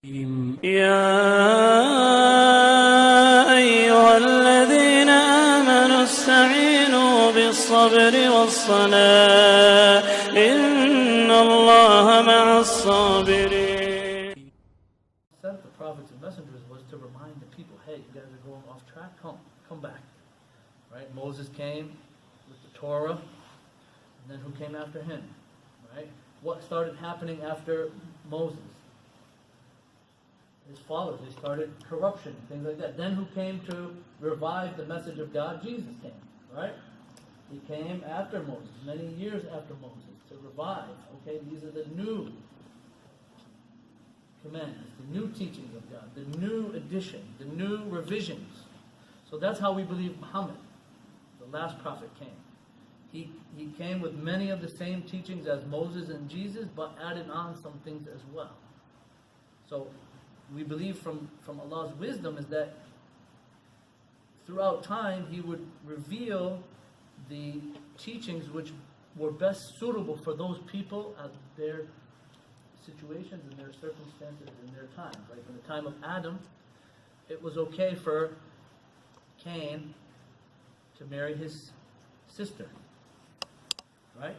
يا أيها الذين آمنوا استعينوا بالصبر والصلاة إن الله مع الصابرين. Sent the prophets and messengers was to remind the people, hey, you guys are going off track, come back. Right? Moses came with the Torah, and then who came after him? Right? What started happening after Moses? His followers, they started corruption and things like that. Then who came to revive the message of God? Jesus came, right? He came after Moses, many years after Moses, to revive. Okay, these are the new commandments, the new teachings of God, the new addition, the new revisions. So that's how we believe Muhammad, the last prophet, came. He came with many of the same teachings as Moses and Jesus, but added on some things as well. So we believe from Allah's wisdom is that throughout time He would reveal the teachings which were best suitable for those people at their situations and their circumstances in their times. Like in the time of Adam, it was okay for Cain to marry his sister, right?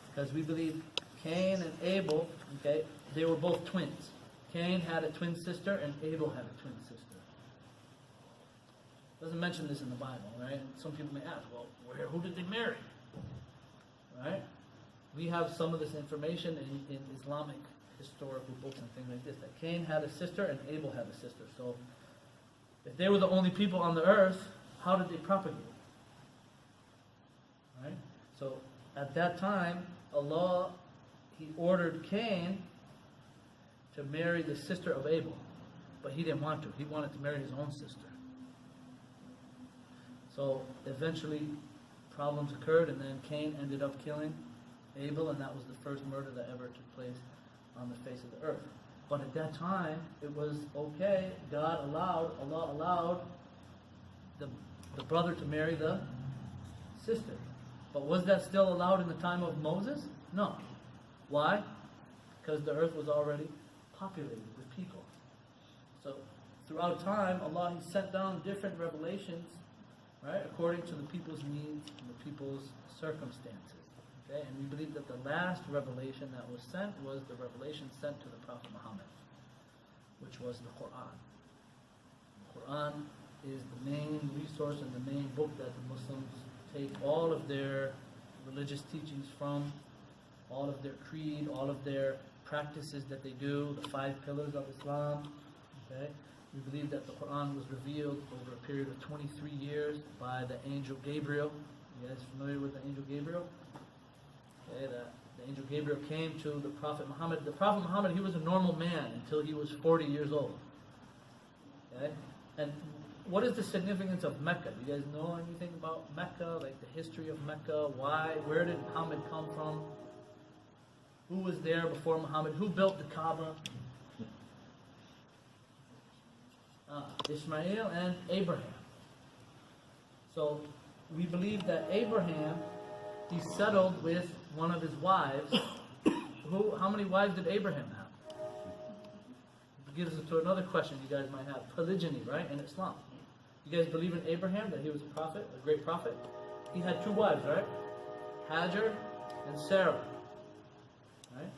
Because we believe Cain and Abel, okay, they were both twins. Cain had a twin sister and Abel had a twin sister. It doesn't mention this in the Bible, right? Some people may ask, well, who did they marry? Right? We have some of this information in Islamic historical books and things like this, that Cain had a sister and Abel had a sister. So if they were the only people on the earth, how did they propagate? Right? So at that time, Allah, He ordered Cain to marry the sister of Abel, but he didn't want to. He wanted to marry his own sister. So eventually problems occurred, and then Cain ended up killing Abel, and that was the first murder that ever took place on the face of the earth. But at that time, it was okay. Allah allowed the brother to marry the sister. But was that still allowed in the time of Moses? No. Why? Because the earth was already populated with people. So throughout time, Allah He sent down different revelations, right, according to the people's needs and the people's circumstances. Okay, and we believe that the last revelation that was sent was the revelation sent to the Prophet Muhammad, which was the Quran. The Quran is the main resource and the main book that the Muslims take all of their religious teachings from, all of their creed, all of their practices that they do, the 5 pillars of Islam. Okay, we believe that the Quran was revealed over a period of 23 years by the angel Gabriel. You guys familiar with the angel Gabriel? Okay, the angel Gabriel came to the Prophet Muhammad. The Prophet Muhammad, he was a normal man until he was 40 years old. Okay, and what is the significance of Mecca? Do you guys know anything about Mecca, like the history of Mecca? Why? Where did Muhammad come from? Who was there before Muhammad? Who built the Kaaba? Ishmael and Abraham. So we believe that Abraham, he settled with one of his wives. How many wives did Abraham have? It gives us to another question you guys might have. Polygyny, right, in Islam. You guys believe in Abraham, that he was a prophet, a great prophet? He had 2 wives, right? Hajar and Sarah. Right?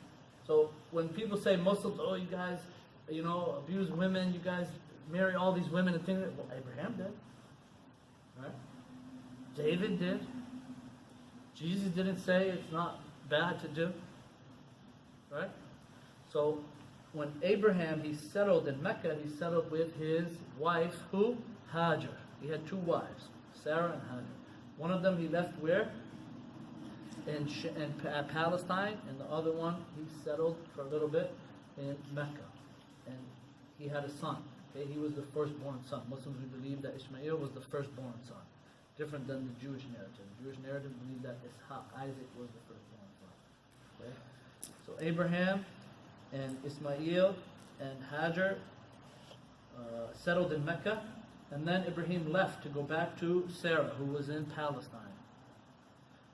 So when people say Muslims, oh, you guys, abuse women, you guys marry all these women and things, well, Abraham did. Right? David did. Jesus didn't say it's not bad to do. Right? So when Abraham, he settled in Mecca, he settled with his wife, who? Hajar. He had 2 wives, Sarah and Hajar. One of them he left where? In Palestine, and the other one he settled for a little bit in Mecca. And he had a son. Okay? He was the firstborn son. Muslims, we believe that Ishmael was the firstborn son. Different than the Jewish narrative. The Jewish narrative believed that Isaac was the firstborn son. Okay? So Abraham and Ismail and Hajar settled in Mecca, and then Ibrahim left to go back to Sarah, who was in Palestine.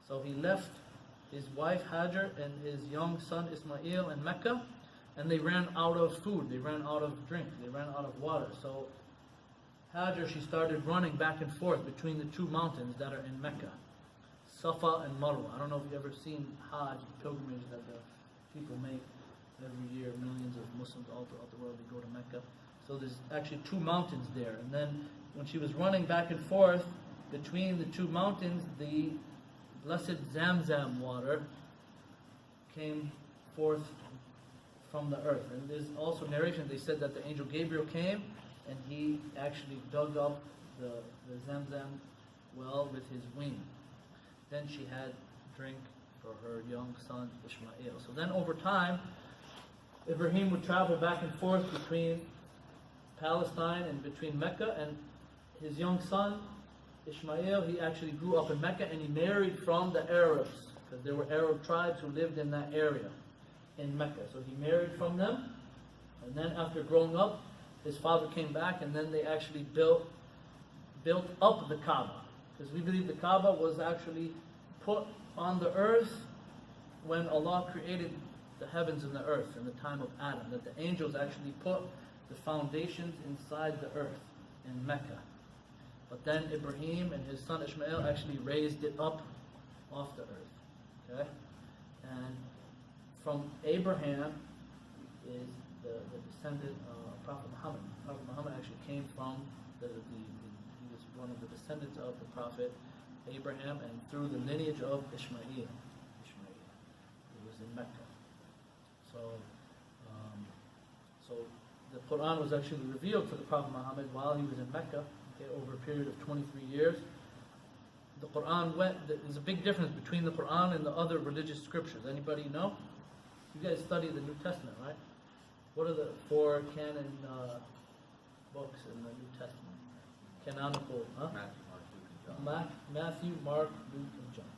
So he left his wife Hajar and his young son Ismail in Mecca, And they ran out of food, they ran out of drink, they ran out of water. So Hajar, she started running back and forth between the two mountains that are in Mecca, Safa and Marwa. I don't know if you've ever seen Hajj, the pilgrimage that the people make every year. Millions of Muslims all throughout the world, they go to Mecca. So there's actually two mountains there. And then when she was running back and forth between the two mountains, the blessed Zamzam water came forth from the earth. And there's also narration, they said that the angel Gabriel came and he actually dug up the Zamzam well with his wing. Then she had drink for her young son Ishmael. So then over time, Ibrahim would travel back and forth between Palestine and between Mecca, and his young son Ishmael, he actually grew up in Mecca and he married from the Arabs, because there were Arab tribes who lived in that area in Mecca. So he married from them, and then after growing up, his father came back, and then they actually built up the Kaaba, because we believe the Kaaba was actually put on the earth when Allah created the heavens and the earth in the time of Adam, that the angels actually put the foundations inside the earth in Mecca. But then Ibrahim and his son Ishmael actually raised it up off the earth. Okay? And from Abraham is the descendant of Prophet Muhammad. Prophet Muhammad actually came from he was one of the descendants of the Prophet Abraham, and through the lineage of Ishmael. It was in Mecca. So the Quran was actually revealed to the Prophet Muhammad while he was in Mecca, over a period of 23 years. The Quran there's a big difference between the Quran and the other religious scriptures. Anybody know? You guys study the New Testament, right? What are the 4 canon books in the New Testament? Canonical, huh? Matthew, Mark, Luke, and John.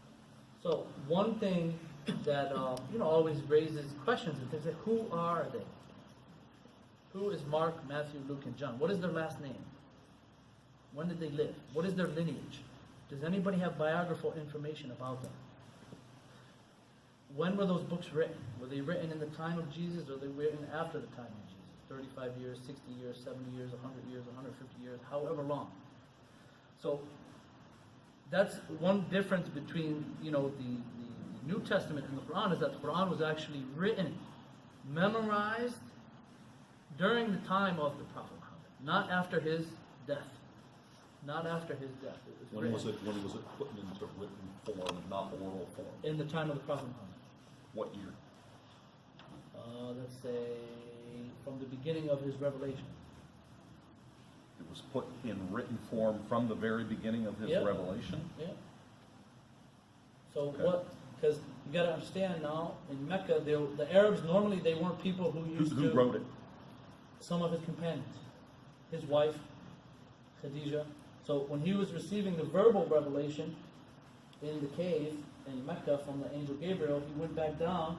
So one thing that always raises questions and things like, who are they? Who is Mark, Matthew, Luke, and John? What is their last name? When did they live? What is their lineage? Does anybody have biographical information about them? When were those books written? Were they written in the time of Jesus, or were they written after the time of Jesus? 35 years, 60 years, 70 years, 100 years, 150 years, however long. So that's one difference between the New Testament and the Quran, is that the Quran was actually written, memorized during the time of the Prophet Muhammad, not after his death. Not after his death. When was it put into written form, not oral form? In the time of the Prophet Muhammad. What year? Let's say from the beginning of his revelation. It was put in written form from the very beginning of his revelation? Yeah. So Okay. because you got to understand now, in Mecca, the Arabs normally, they weren't people who used Who wrote it? Some of his companions. His wife, Khadijah. So when he was receiving the verbal revelation in the cave in Mecca from the angel Gabriel, he went back down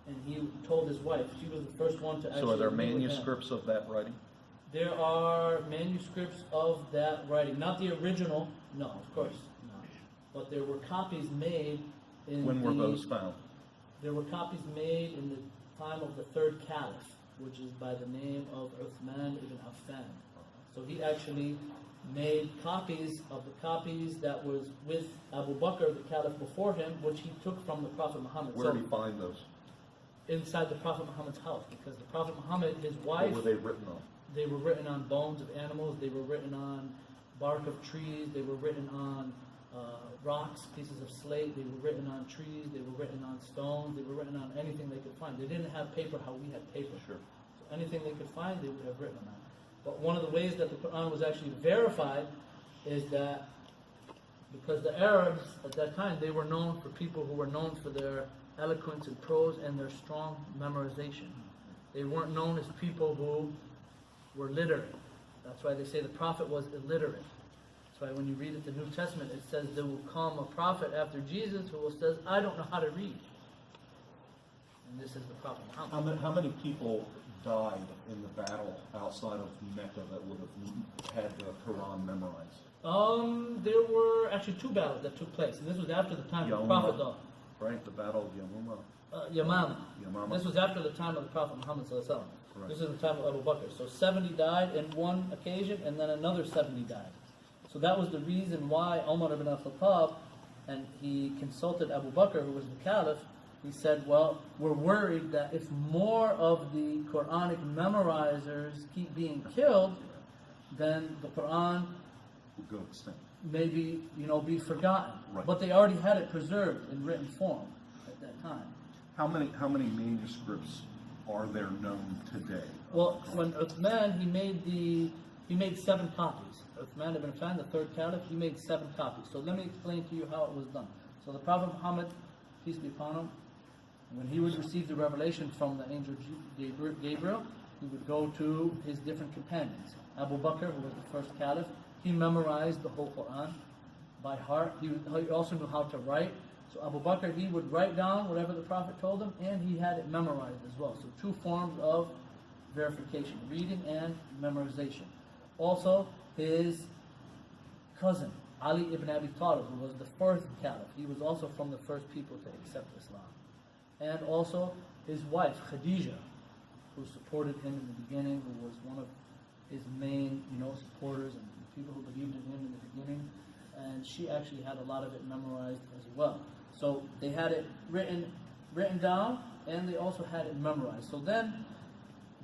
and he told his wife. She was the first one to actually... So are there manuscripts of that writing? There are manuscripts of that writing. Not the original, no, of course not. But there were copies made in When were those found? There were copies made in the time of the third caliph, which is by the name of Uthman ibn Affan. So he actually made copies of the copies that was with Abu Bakr, the caliph before him, which he took from the Prophet Muhammad. Where did he find those? Inside the Prophet Muhammad's house, because the Prophet Muhammad, his wife... What were they written on? They were written on bones of animals, they were written on bark of trees, they were written on rocks, pieces of slate, they were written on trees, they were written on stones, they were written on anything they could find. They didn't have paper how we had paper. Sure. So anything they could find, they would have written on that. But one of the ways that the Quran was actually verified is that because the Arabs at that time, they were known for people who were known for their eloquence and prose and their strong memorization. They weren't known as people who were literate. That's why they say the prophet was illiterate. That's why when you read it, the New Testament, it says there will come a prophet after Jesus who will say, I don't know how to read. And this is the Prophet Muhammad. How many people died in the battle outside of Mecca that would have had the Quran memorized? There were actually 2 battles that took place, and this was after the time of the Prophet died. Right, the Battle of Yamuma. Yamama. Yamama. This was after the time of the Prophet Muhammad sallallahu alaihi wasallam. Correct. This is the time of Abu Bakr. So 70 died in one occasion, and then another 70 died. So that was the reason why Umar ibn al-Khattab, and he consulted Abu Bakr, who was the caliph. He said, well, we're worried that if more of the Quranic memorizers keep being killed, then the Quran Will go extinct. maybe, be forgotten. Right. But they already had it preserved in written form at that time. How many manuscripts are there known today? Well, when Uthman, he made 7 copies. Uthman ibn Affan, the third caliph, he made 7 copies. So let me explain to you how it was done. So the Prophet Muhammad, peace be upon him, when he would receive the revelation from the angel Gabriel, he would go to his different companions. Abu Bakr, who was the first caliph, he memorized the whole Quran by heart. He also knew how to write. So Abu Bakr, he would write down whatever the Prophet told him, and he had it memorized as well. So 2 forms of verification, reading and memorization. Also, his cousin, Ali ibn Abi Talib, who was the first caliph, he was also from the first people to accept Islam. And also his wife, Khadija, who supported him in the beginning, who was one of his main, supporters and people who believed in him in the beginning. And she actually had a lot of it memorized as well. So they had it written down, and they also had it memorized. So then,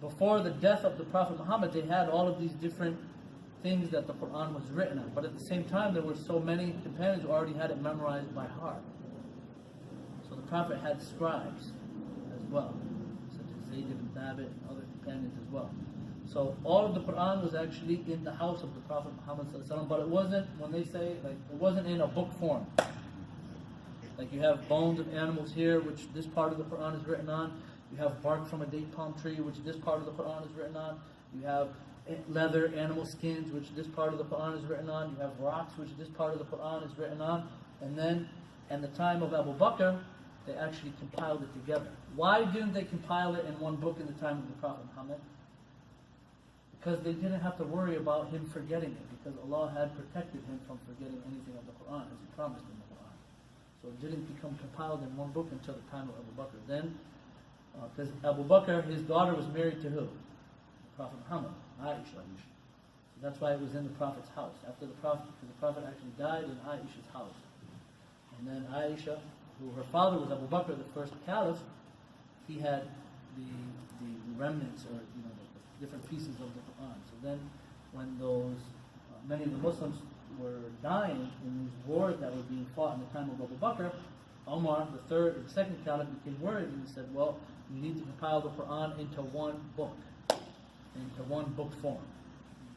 before the death of the Prophet Muhammad, they had all of these different things that the Quran was written on. But at the same time, there were so many companions who already had it memorized by heart. So the Prophet had scribes as well, such as Zayd ibn Thabit and other companions as well. So all of the Quran was actually in the house of the Prophet Muhammad ﷺ, but it wasn't, when they say, it wasn't in a book form. Like you have bones of animals here, which this part of the Quran is written on. You have bark from a date palm tree, which this part of the Quran is written on. You have leather, animal skins, which this part of the Quran is written on. You have rocks, which this part of the Quran is written on. And then, in the time of Abu Bakr, they actually compiled it together. Why didn't they compile it in one book in the time of the Prophet Muhammad? Because they didn't have to worry about him forgetting it, because Allah had protected him from forgetting anything of the Quran, as He promised in the Quran. So it didn't become compiled in one book until the time of Abu Bakr. Then, because Abu Bakr, his daughter was married to who? The Prophet Muhammad, Aisha. So that's why it was in the Prophet's house. After the Prophet, because the Prophet actually died in Aisha's house. And then Aisha, who her father was Abu Bakr, the first caliph, he had the remnants, or the different pieces of the Quran. So then, when those many of the Muslims were dying in these wars that were being fought in the time of Abu Bakr, Umar, the second caliph, became worried, and he said, well, you need to compile the Quran into one book form.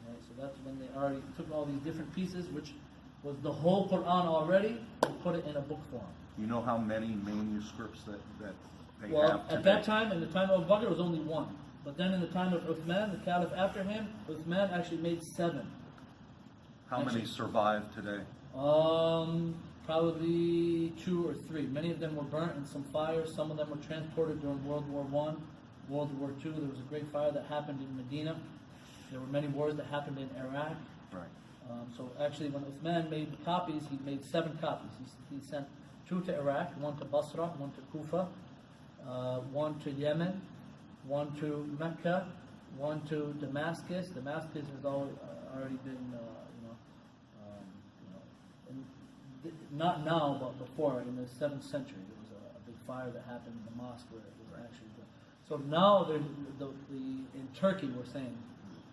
Okay, so that's when they already took all these different pieces, which was the whole Quran already, and put it in a book form. You know how many manuscripts that they Well, have today? at that time, in the time of Abu Bakr, it was only 1. But then in the time of Uthman, the caliph after him, Uthman actually made 7. How many survive today? Probably 2 or 3. Many of them were burnt in some fires. Some of them were transported during World War I. World War II, there was a great fire that happened in Medina. There were many wars that happened in Iraq. Right. So actually, when Uthman made the copies, he made 7 copies. He sent 2 to Iraq, 1 to Basra, 1 to Kufa, 1 to Yemen, 1 to Mecca, 1 to Damascus. Damascus has already been, not now, but before, in the 7th century, there was a big fire that happened in the mosque where it was actually done. So now, in Turkey, we're saying,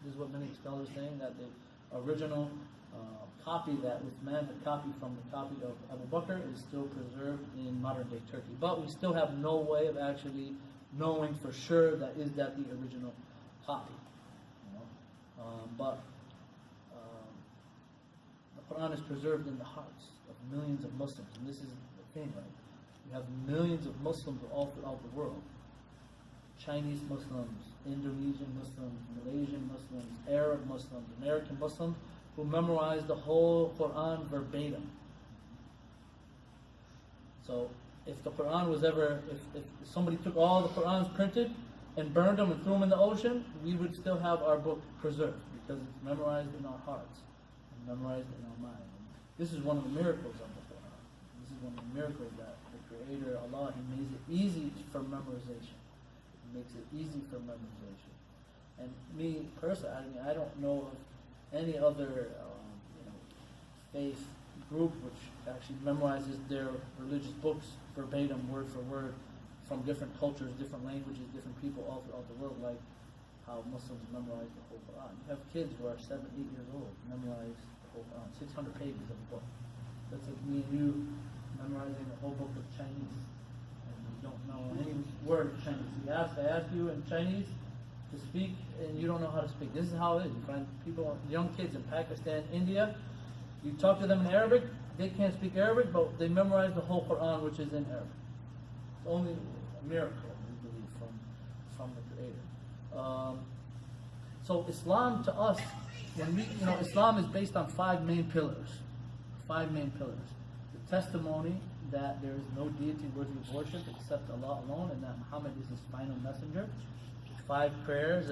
this is what many scholars are saying, that the original copy that Uthman had copied from the copy of Abu Bakr is still preserved in modern-day Turkey. But we still have no way of actually knowing for sure that the original copy. But the Quran is preserved in the hearts of millions of Muslims, and this is the thing, right? You have millions of Muslims all throughout the world. Chinese Muslims, Indonesian Muslims, Malaysian Muslims, Arab Muslims, American Muslims, who memorize the whole Quran verbatim. So if the Quran was ever, if somebody took all the Qurans printed and burned them and threw them in the ocean, we would still have our book preserved, because it's memorized in our hearts and memorized in our mind. And this is one of the miracles of the Quran. This is one of the miracles that the Creator Creator, Allah, He makes it easy for memorization. He makes it easy for memorization. And me personally, I mean, I don't know of any other faith group which actually memorizes their religious books verbatim, word for word, from different cultures, different languages, different people all throughout the world, like how Muslims memorize the whole Quran. You have kids who are 7, 8 years old memorize the whole Quran, 600 pages of a book. That's like me and you memorizing the whole book of Chinese, and you don't know any word of Chinese. I ask you in Chinese to speak, and you don't know how to speak. This is how it is. You find people, young kids in Pakistan, India, you talk to them in Arabic, they can't speak Arabic, but they memorize the whole Quran, which is in Arabic. It's only a miracle, we believe, from the Creator. So Islam to us, when we, Islam is based on 5 main pillars. 5 main pillars. The testimony that there is no deity worthy of worship except Allah alone, and that Muhammad is His final messenger. 5 prayers.